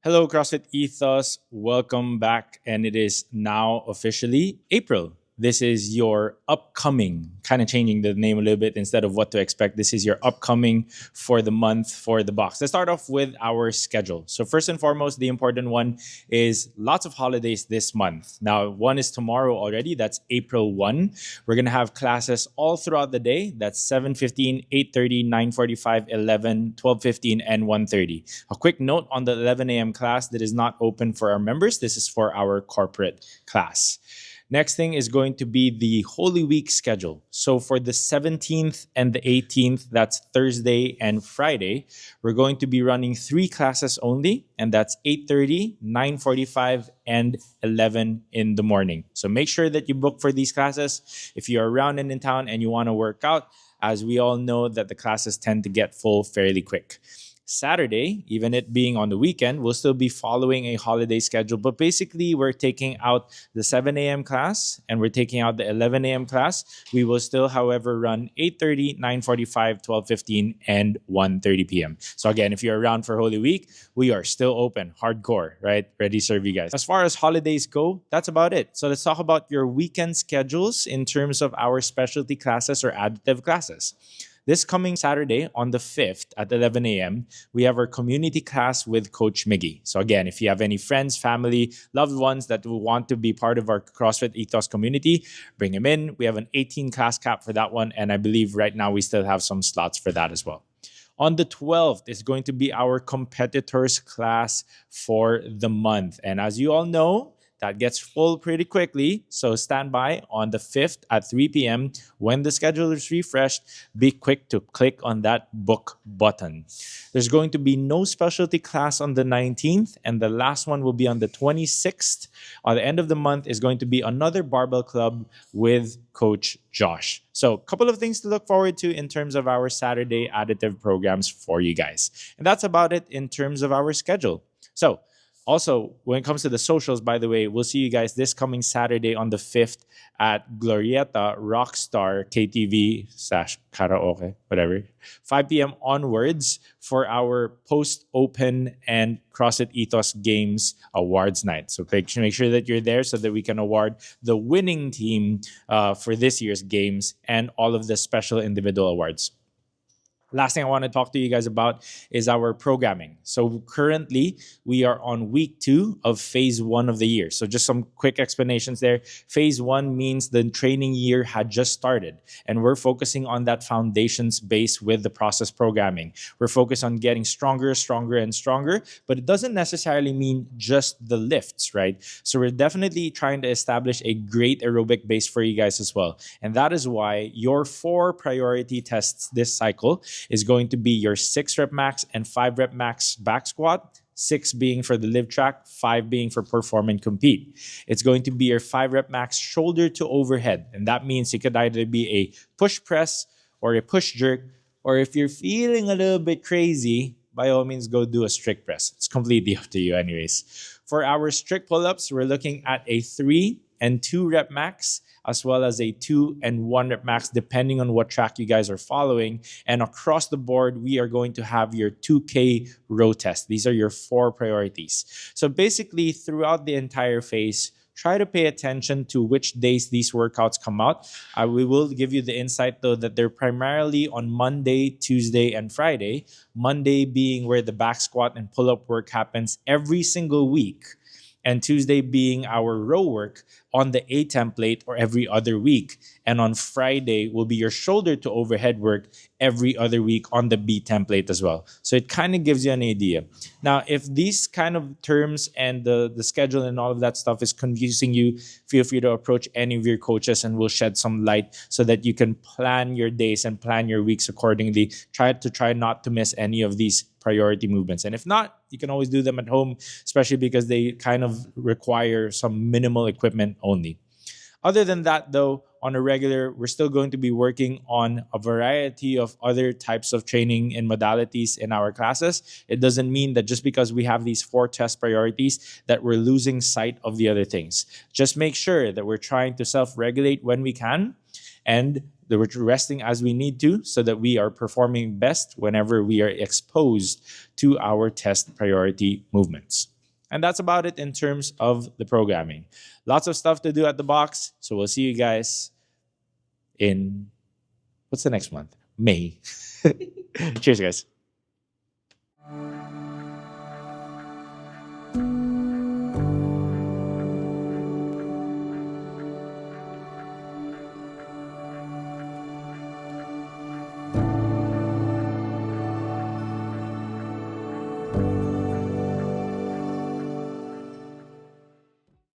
Hello, CrossFit Ethos. Welcome back. And it is now officially April. This is your upcoming, kind of changing the name a little bit instead of what to expect. This is your upcoming for the month for the box. Let's start off with our schedule. So, first and foremost, the important one is lots of holidays this month. Now, one is tomorrow already. That's April 1. We're going to have classes all throughout the day. That's 7:15, 8:30, 9:45, 11, 12:15, and 1:30. A quick note on the 11 a.m. class that is not open for our members. This is for our corporate class. Next thing is going to be the Holy Week schedule. So for the 17th and the 18th, that's Thursday and Friday, we're going to be running 3 classes only, and that's 8:30, 9:45, and 11 in the morning. So make sure that you book for these classes. If you're around and in town and you want to work out, as we all know that the classes tend to get full fairly quick. Saturday, even it being on the weekend, we'll still be following a holiday schedule. But basically, we're taking out the 7 a.m. class and we're taking out the 11 a.m. class. We will still, however, run 8:30, 9:45, 12:15, and 1:30 p.m. So again, if you're around for Holy Week, we are still open, hardcore, right? Ready to serve you guys. As far as holidays go, that's about it. So let's talk about your weekend schedules in terms of our specialty classes or additive classes. This coming Saturday on the 5th at 11 a.m., we have our community class with Coach Miggy. So again, if you have any friends, family, loved ones that will want to be part of our CrossFit Ethos community, bring them in. We have an 18 class cap for that one. And I believe right now we still have some slots for that as well. On the 12th is going to be our competitors class for the month. And as you all know, that gets full pretty quickly, so stand by on the 5th at 3 p.m. When the schedule is refreshed, be quick to click on that book button. There's going to be no specialty class on the 19th, and the last one will be on the 26th. At the end of the month is going to be another Barbell Club with Coach Josh. So a couple of things to look forward to in terms of our Saturday additive programs for you guys. And that's about it in terms of our schedule. So also, when it comes to the socials, by the way, we'll see you guys this coming Saturday on the 5th at Glorieta Rockstar KTV / karaoke, whatever, 5 p.m. onwards for our post-open and CrossFit Ethos Games Awards night. So make sure that you're there so that we can award the winning team for this year's games and all of the special individual awards. Last thing I want to talk to you guys about is our programming. So currently, we are on week 2 of phase 1 of the year. So just some quick explanations there. Phase 1 means the training year had just started, and we're focusing on that foundations base with the process programming. We're focused on getting stronger, and stronger, but it doesn't necessarily mean just the lifts, right? So we're definitely trying to establish a great aerobic base for you guys as well. And that is why your 4 priority tests this cycle is going to be your 6 rep max and 5 rep max back squat, 6 being for the live track, 5 being for perform and compete. It's going to be your 5 rep max shoulder to overhead. And that means it could either be a push press or a push jerk, or if you're feeling a little bit crazy, by all means, go do a strict press. It's completely up to you anyways. For our strict pull-ups, we're looking at a 3 and 2 rep max, as well as a 2 and 1 rep max, depending on what track you guys are following. And across the board, we are going to have your 2K row test. These are your 4 priorities. So basically, throughout the entire phase, try to pay attention to which days these workouts come out. We will give you the insight, though, that they're primarily on Monday, Tuesday, and Friday. Monday being where the back squat and pull-up work happens every single week, and Tuesday being our row work on the A template or every other week. And on Friday will be your shoulder to overhead work every other week on the B template as well. So it kind of gives you an idea. Now, if these kind of terms and the schedule and all of that stuff is confusing you, feel free to approach any of your coaches and we'll shed some light so that you can plan your days and plan your weeks accordingly. Try not to miss any of these priority movements. And if not, you can always do them at home, especially because they kind of require some minimal equipment only. Other than that, though, on a regular, we're still going to be working on a variety of other types of training and modalities in our classes. It doesn't mean that just because we have these 4 test priorities that we're losing sight of the other things. Just make sure that we're trying to self-regulate when we can and that we're resting as we need to so that we are performing best whenever we are exposed to our test priority movements. And that's about it in terms of the programming. Lots of stuff to do at the box. So we'll see you guys in, what's the next month? May. Cheers, guys.